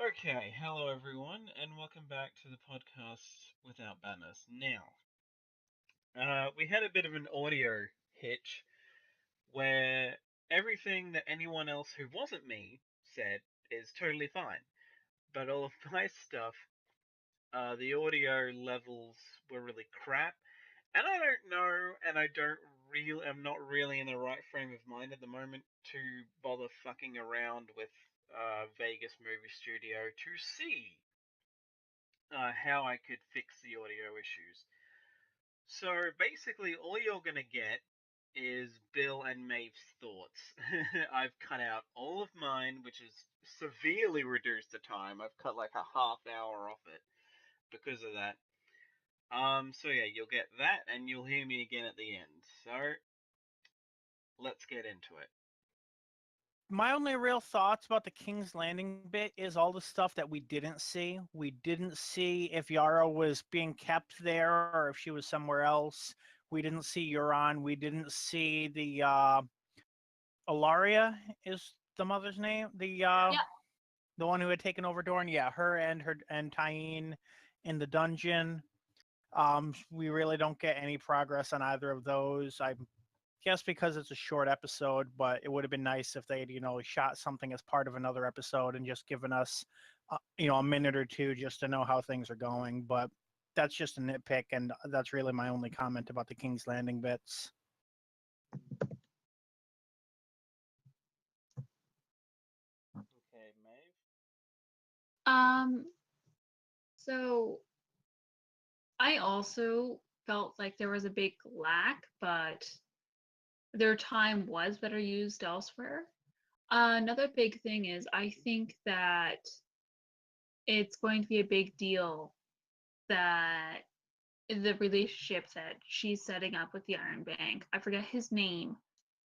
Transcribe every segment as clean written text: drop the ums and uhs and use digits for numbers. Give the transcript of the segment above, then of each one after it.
Okay, hello everyone, and welcome back to the podcast without banners. Now, we had a bit of an audio hitch where everything that anyone else who wasn't me said is totally fine, but all of my stuff, the audio levels were really crap, and I don't know, and I'm not really in the right frame of mind at the moment to bother fucking around with Vegas Movie Studio to see how I could fix the audio issues. So basically, all you're gonna get is Bill and Maeve's thoughts. I've cut out all of mine, which is severely reduced the time. I've cut like a half hour off it because of that. So yeah, you'll get that, and you'll hear me again at the end. So let's get into it. My only real thoughts about the King's Landing bit is all the stuff that we didn't see. We didn't see if Yara was being kept there or if she was somewhere else. We didn't see Euron. We didn't see the Alaria is the mother's name. Yeah. The one who had taken over Dorne. Yeah, her and Tyene in the dungeon. We really don't get any progress on either of those. I guess because it's a short episode, but it would have been nice if they'd, shot something as part of another episode and just given us, a minute or two just to know how things are going. But that's just a nitpick, and that's really my only comment about the King's Landing bits. Okay, Maeve. Um, so I also felt like there was a big lack, but their time was better used elsewhere. Another big thing is I think that it's going to be a big deal that the relationship that she's setting up with the Iron Bank, I forget his name,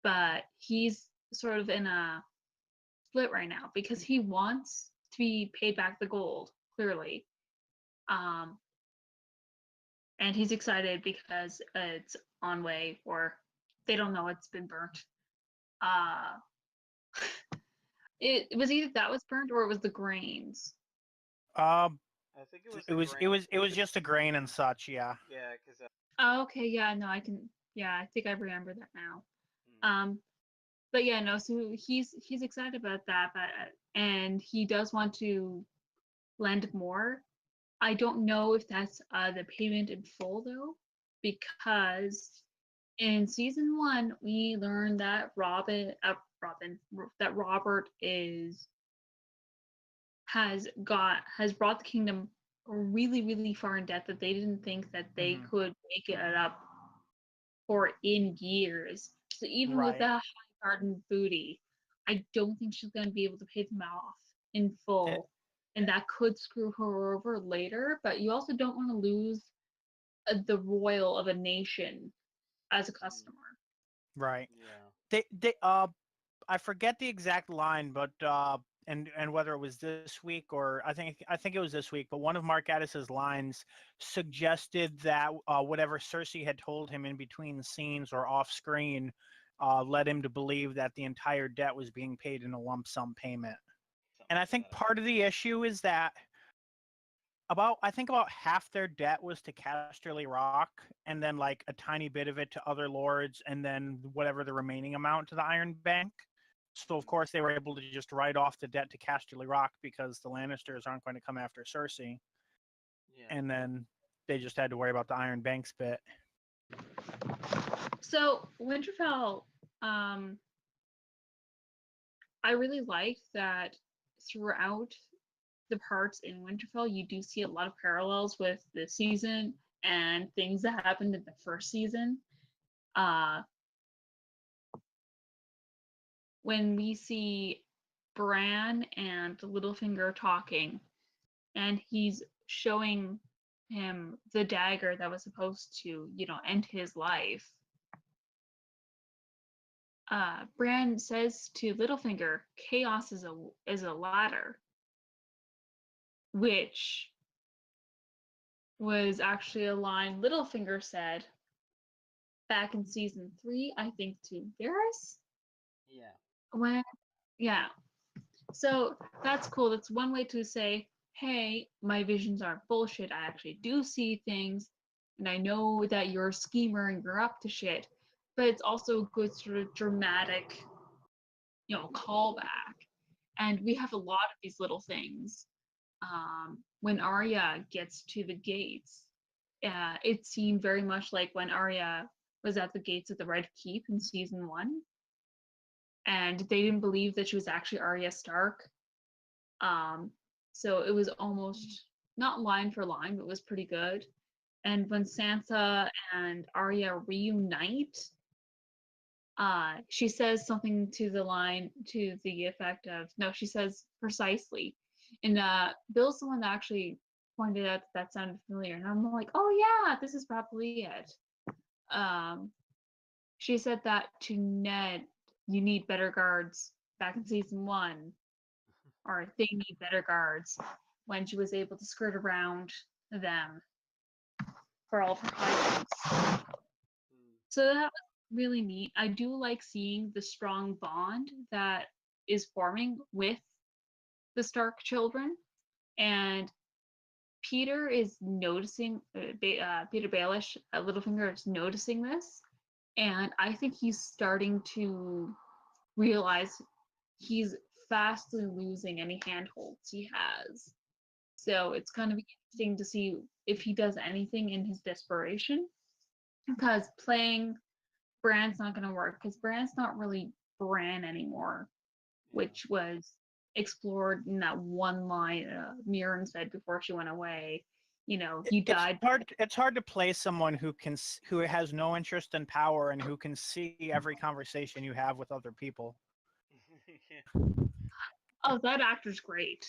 but he's sort of in a split right now because he wants to be paid back the gold, clearly. Um, and he's excited because it's on way, or they don't know it's been burnt. Uh, it was either that was burnt or it was the grains. Um, I think it was it the was grain. it was it was just a grain and such. Yeah. Yeah, because Oh, okay, yeah, no, I can, yeah, I think I remember that now. hmm. But yeah, no, so he's excited about that, but and he does want to lend more. I don't know if that's the payment in full though, because in season one we learned that that Robert has brought the kingdom really far in debt that they didn't think that they could make it up for in years. So even with Right. that high garden booty, I don't think she's going to be able to pay them off in It, full, and that could screw her over later. But you also don't want to lose the royal of a nation as a customer. right. Yeah. They I forget the exact line, but and whether it was this week or I think it was this week, but one of Mark Addis's lines suggested that whatever Cersei had told him in between scenes or off screen led him to believe that the entire debt was being paid in a lump sum payment. And I Something to think that part of the issue is that about half their debt was to Casterly Rock, and then like a tiny bit of it to other lords, and then whatever the remaining amount to the Iron Bank. So of course they were able to just write off the debt to Casterly Rock because the Lannisters aren't going to come after Cersei, Yeah. and then they just had to worry about the Iron Banks bit. So Winterfell, um, I really like that throughout the parts in Winterfell, you do see a lot of parallels with this season and things that happened in the first season. Uh, when we see Bran and Littlefinger talking, and he's showing him the dagger that was supposed to, end his life. Bran says to Littlefinger, "Chaos is a ladder," which was actually a line Littlefinger said back in season 3, I think, to Varys. Yeah. When, yeah. So that's cool. That's one way to say, hey, my visions aren't bullshit. I actually do see things, and I know that you're a schemer and you're up to shit. But it's also a good sort of dramatic, callback. And we have a lot of these little things. When Arya gets to the gates, it seemed very much like when Arya was at the gates of the Red Keep in season 1, and they didn't believe that she was actually Arya Stark. So it was almost not line for line, but it was pretty good. And when Sansa and Arya reunite, she says something to the effect of, no, she says precisely. And Bill's the one that actually pointed out that sounded familiar. And I'm like, oh yeah, this is probably it. She said that to Ned, you need better guards back in season 1, or they need better guards, when she was able to skirt around them for all of her hijinks. So that was really neat. I do like seeing the strong bond that is forming with the Stark children, and Peter is noticing. Peter Baelish, Littlefinger, is noticing this, and I think he's starting to realize he's fastly losing any handholds he has. So it's going to be interesting to see if he does anything in his desperation, because playing Bran's not going to work, because Bran's not really Bran anymore, which was explored in that one line Mirren said before she went away. You died. It's hard to play someone who has no interest in power and who can see every conversation you have with other people. Yeah. Oh, that actor's great.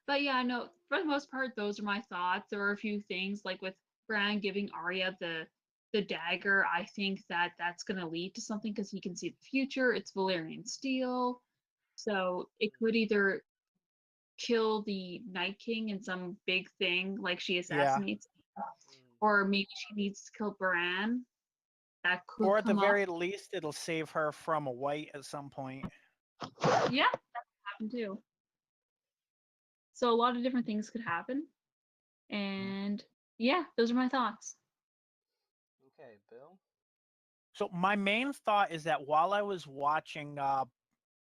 But yeah, no, for the most part, those are my thoughts. There were a few things, like with Bran giving Arya the dagger. I think that that's going to lead to something, because he can see the future. It's Valyrian steel. So it could either kill the Night King in some big thing, like she assassinates him, or maybe she needs to kill Bran. That could Or at the come up. very least, it'll save her from a White at some point. Yeah, that could happen too. So a lot of different things could happen. And yeah, those are my thoughts. Okay, Bill? So my main thought is that while I was watching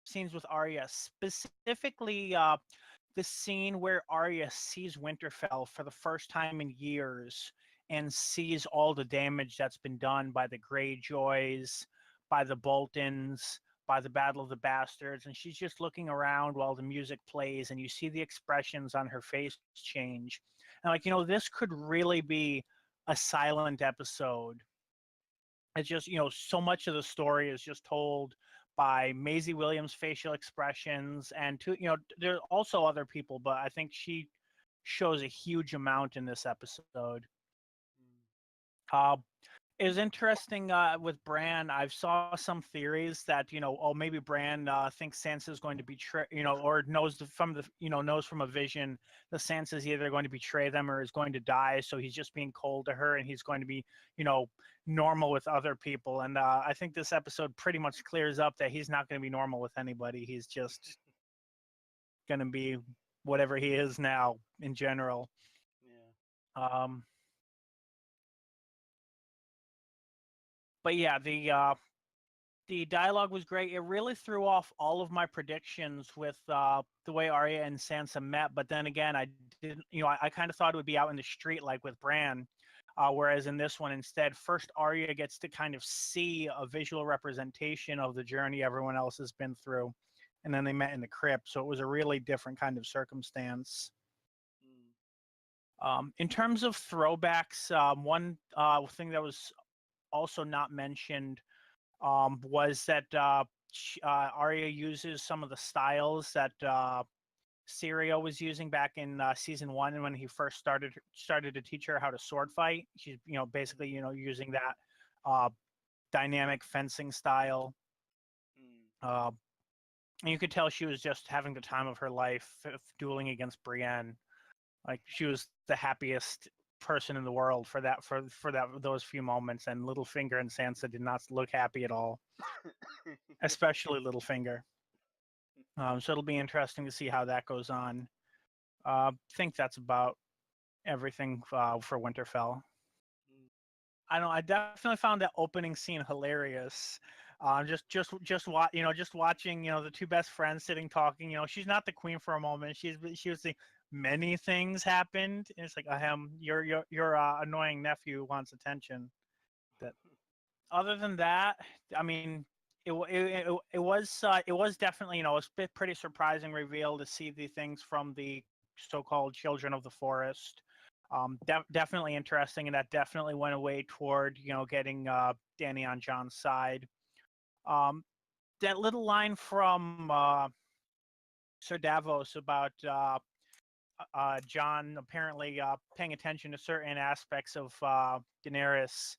scenes with Arya, specifically the scene where Arya sees Winterfell for the first time in years and sees all the damage that's been done by the Greyjoys, by the Boltons, by the Battle of the Bastards, and she's just looking around while the music plays, and you see the expressions on her face change. And this could really be a silent episode. It's just, so much of the story is just told by Maisie Williams' facial expressions, and there are also other people, but I think she shows a huge amount in this episode. It was interesting with Bran. I saw some theories that maybe Bran thinks Sansa's going to betray, or knows from a vision that Sansa's either going to betray them or is going to die. So he's just being cold to her, and he's going to be normal with other people. And I think this episode pretty much clears up that he's not going to be normal with anybody. He's just going to be whatever he is now in general. Yeah. But yeah, the dialogue was great. It really threw off all of my predictions with the way Arya and Sansa met. But then again, I didn't. I kind of thought it would be out in the street like with Bran, whereas in this one, instead, first Arya gets to kind of see a visual representation of the journey everyone else has been through, and then they met in the crypt. So it was a really different kind of circumstance. In terms of throwbacks, one thing that was also not mentioned was that Arya uses some of the styles that Syrio was using back in season 1 when he first started to teach her how to sword fight. She's basically using that dynamic fencing style. And you could tell she was just having the time of her life dueling against Brienne. Like, she was the happiest person in the world for those few moments, and Littlefinger and Sansa did not look happy at all, especially Littlefinger. So it'll be interesting to see how that goes on. I think that's about everything for Winterfell. I don't know. I definitely found that opening scene hilarious. Just watching, the two best friends sitting talking. She's not the queen for a moment. She was saying many things happened, and it's like, your annoying nephew wants attention. That. Other than that, I mean, it was definitely, a pretty surprising reveal to see the things from the so-called children of the forest. Definitely interesting, and that definitely went away toward getting Dany on Jon's side. That little line from Sir Davos about Jon apparently paying attention to certain aspects of Daenerys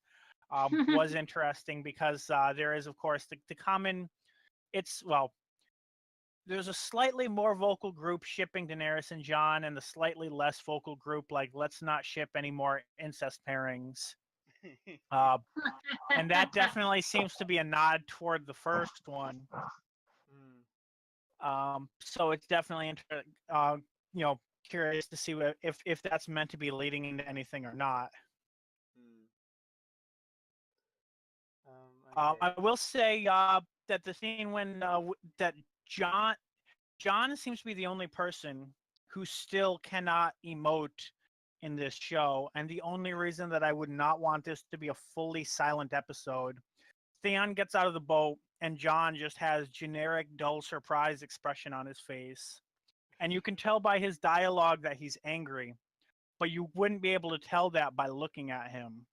was interesting, because there is, of course, the common. There's a slightly more vocal group shipping Daenerys and Jon, and the slightly less vocal group like, let's not ship any more incest pairings. And that definitely seems to be a nod toward the first one. So it's definitely curious to see if that's meant to be leading into anything or not. Okay. I will say that the scene when that Jon seems to be the only person who still cannot emote in this show, and the only reason that I would not want this to be a fully silent episode. Theon gets out of the boat, and Jon just has generic, dull surprise expression on his face, and you can tell by his dialogue that he's angry, but you wouldn't be able to tell that by looking at him.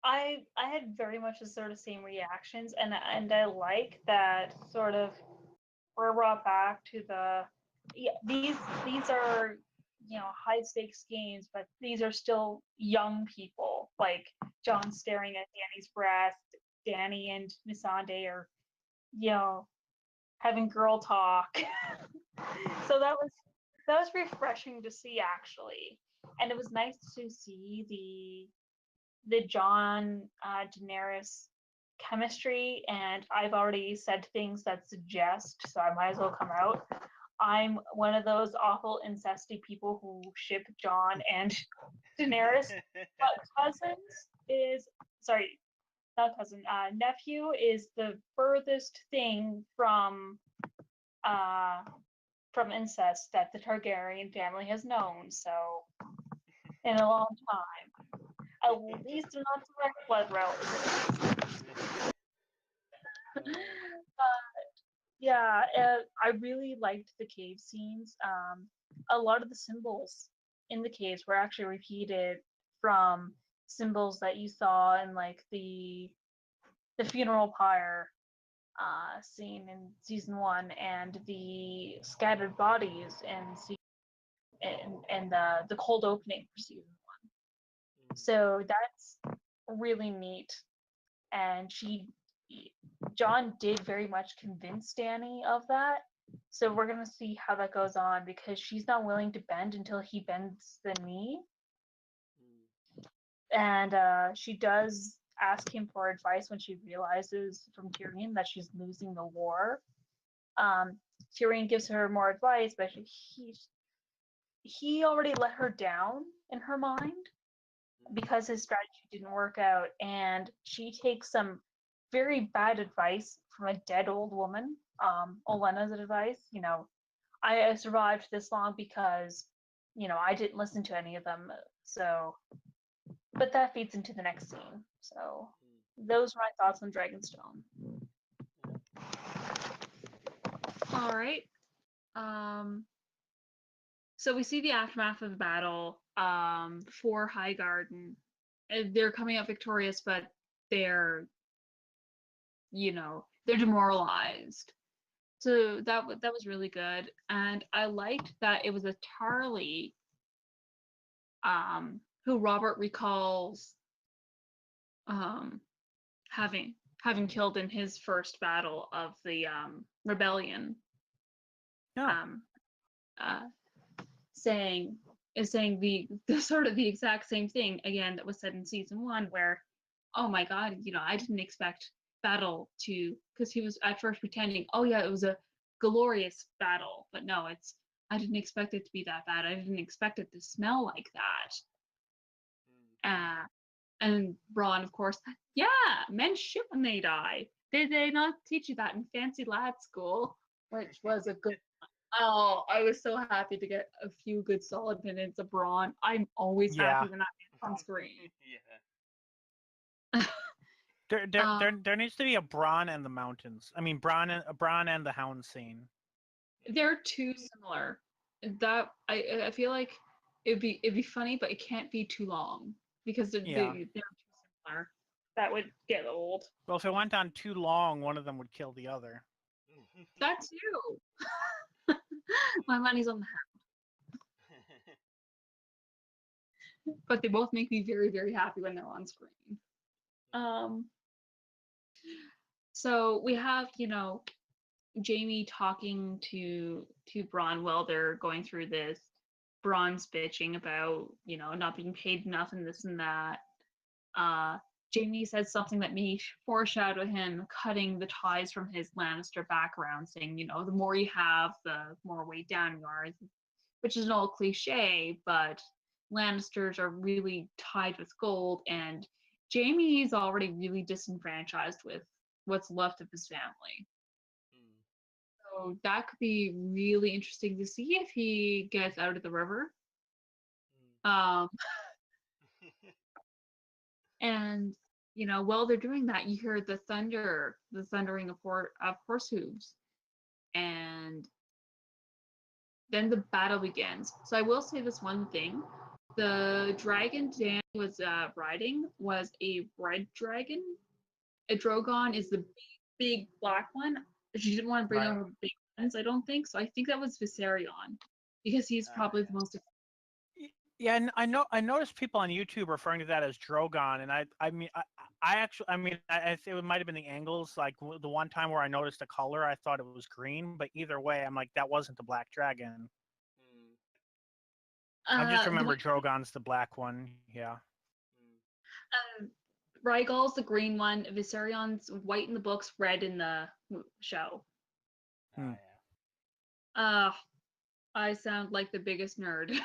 I had very much the sort of same reactions, and I like that sort of we're brought back to these are high stakes games, but these are still young people, like Jon staring at Dany's breast, Dany and Missandei are having girl talk. So that was refreshing to see, actually, and it was nice to see the Jon Daenerys chemistry. And I've already said things that suggest, so I might as well come out. I'm one of those awful incesty people who ship Jon and Daenerys. But nephew is the furthest thing from incest that the Targaryen family has known. So in a long time. At least they're not direct blood relatives. I really liked the cave scenes. A lot of the symbols in the caves were actually repeated from symbols that you saw in like the funeral pyre scene in season 1, and the scattered bodies and the cold opening for season 1. So that's really neat. And Jon did very much convince Dany of that. So we're gonna see how that goes on, because she's not willing to bend until he bends the knee. And she does ask him for advice when she realizes from Tyrion that she's losing the war. Tyrion gives her more advice, but he already let her down in her mind because his strategy didn't work out, and she takes some very bad advice from a dead old woman. Olenna's advice, I survived this long because, I didn't listen to any of them. So, but that feeds into the next scene. So, those are my thoughts on Dragonstone. All right. So we see the aftermath of the battle for Highgarden. They're coming out victorious, but they're demoralized. So that was really good, and I liked that it was a Tarly, who Robert recalls having killed in his first battle of the rebellion. Yeah. Saying, is saying the sort of the exact same thing again that was said in season 1, where, oh my god, I didn't expect battle to, because he was at first pretending, oh yeah, it was a glorious battle, but no, I didn't expect it to be that bad. I didn't expect it to smell like that. And Ron, of course, yeah, men shit when they die. Did they not teach you that in fancy lad school? Which was a good. Oh, I was so happy to get a few good solid minutes of Braun. I'm always happy when I'm on screen. Yeah. There needs to be a Bronn and the mountains. I mean, Bronn and the Hound scene. They're too similar. That I feel like it'd be funny, but it can't be too long because they're too similar. That would get old. Well, if it went on too long, one of them would kill the other. That too. My money's on the Hound. But they both make me very, very happy when they're on screen. So we have, Jaime talking to Bronn while they're going through this. Bronn's bitching about, not being paid enough and this and that. Jaime says something that may foreshadow him cutting the ties from his Lannister background, saying, the more you have, the more weighed down you are, which is an old cliche, but Lannisters are really tied with gold, and Jaime's already really disenfranchised with what's left of his family. So that could be really interesting to see if he gets out of the river. And while they're doing that, you hear the thundering of horse hooves, and then the battle begins. So I will say this one thing: the dragon Dan was riding was a red dragon. A Drogon is the big black one. She didn't want to bring over big ones, I don't think. So I think that was Viserion, because he's probably the most. Yeah, and I noticed people on YouTube referring to that as Drogon, and I think it might have been the angles. Like the one time where I noticed the color, I thought it was green, but either way, I'm like, that wasn't the black dragon. I just remember Drogon's the black one. Yeah. Rhaegal's the green one. Viserion's white in the books, red in the show. I sound like the biggest nerd.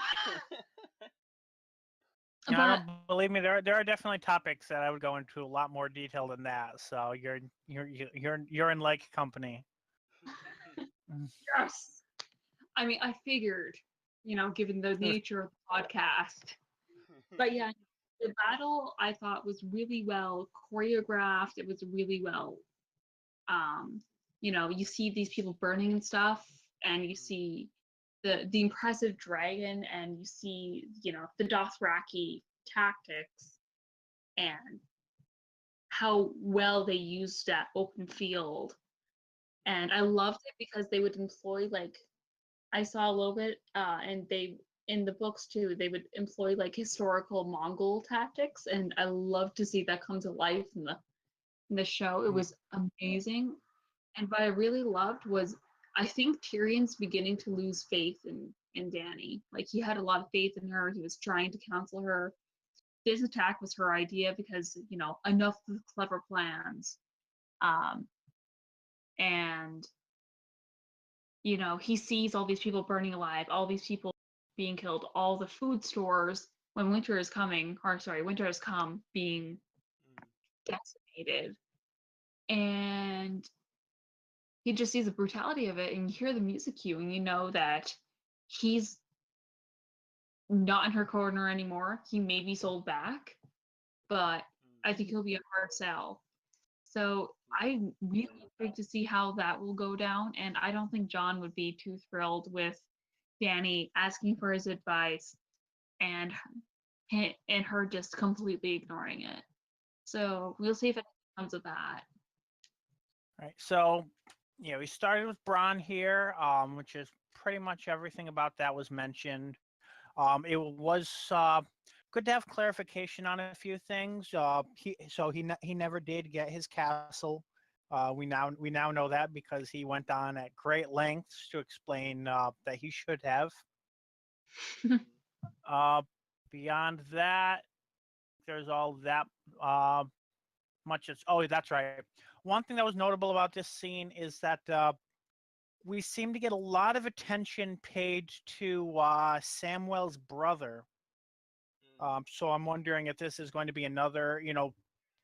No, believe me, there are definitely topics that I would go into a lot more detail than that. So you're in like company. Yes. I mean, I figured, given the nature of the podcast. But yeah, the battle I thought was really well choreographed. It was really well, you see these people burning and stuff, and you see the impressive dragon, and you see, the Dothraki tactics and how well they used that open field. And I loved it because they would employ, like, I saw a little bit, and they, in the books too, they would employ like historical Mongol tactics, and I love to see that come to life in the show. It was amazing. And what I really loved was, I think Tyrion's beginning to lose faith in Dany. Like, he had a lot of faith in her. He was trying to counsel her. This attack was her idea because, enough of the clever plans. And he sees all these people burning alive, all these people being killed, all the food stores when winter has come, being decimated. And he just sees the brutality of it, and you hear the music cue, and you know that he's not in her corner anymore. He may be sold back, but I think he'll be a hard sell. So I'm really intrigued to see how that will go down, and I don't think Jon would be too thrilled with Dany asking for his advice and her just completely ignoring it. So we'll see if it comes of that. Right. So, we started with Bronn here, which is pretty much everything about that was mentioned. It was good to have clarification on a few things. He never did get his castle. We now know that because he went on at great lengths to explain that he should have. Uh, beyond that, there's all that uh, much. Oh, that's right. One thing that was notable about this scene is that we seem to get a lot of attention paid to Samuel's brother. So I'm wondering if this is going to be another,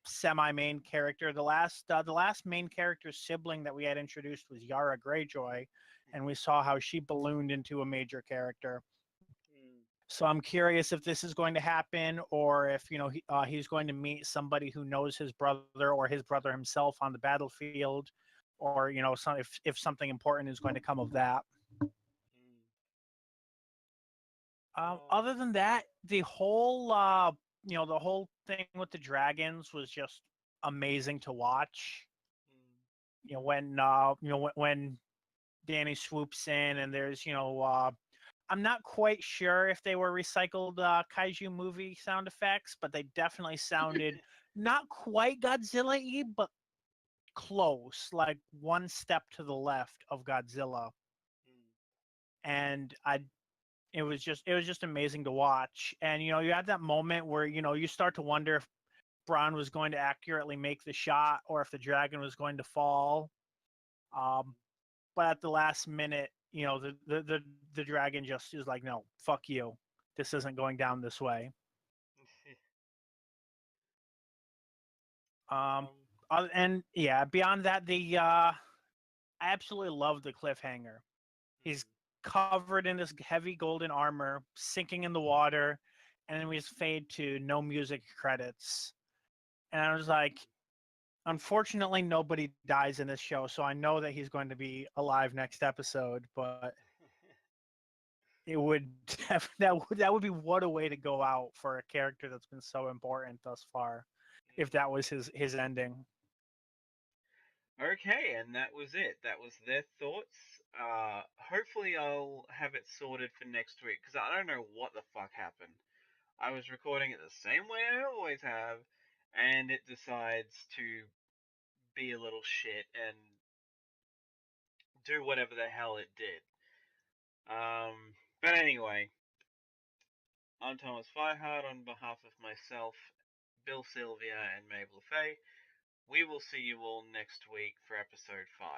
semi-main character. The last main character sibling that we had introduced was Yara Greyjoy, and we saw how she ballooned into a major character. So I'm curious if this is going to happen, or if he's going to meet somebody who knows his brother or his brother himself on the battlefield, or if something important is going to come of that. Other than that, the whole the whole thing with the dragons was just amazing to watch. When Danny swoops in and there's I'm not quite sure if they were recycled kaiju movie sound effects, but they definitely sounded not quite Godzilla-y, but close, like one step to the left of Godzilla. And it was just amazing to watch. And you had that moment where you start to wonder if Braun was going to accurately make the shot or if the dragon was going to fall. But at the last minute, the dragon just is like, no, fuck you. This isn't going down this way. And yeah, beyond that, I absolutely love the cliffhanger. He's covered in this heavy golden armor, sinking in the water, and then we just fade to no music credits. And I was like, unfortunately, nobody dies in this show, so I know that he's going to be alive next episode. But it would that would be what a way to go out for a character that's been so important thus far, if that was his ending. Okay, and that was it. That was their thoughts. Hopefully, I'll have it sorted for next week because I don't know what the fuck happened. I was recording it the same way I always have, and it decides to be a little shit and do whatever the hell it did. But anyway, I'm Thomas Feihard on behalf of myself, Bill Sylvia, and Mabel Faye. We will see you all next week for episode 5.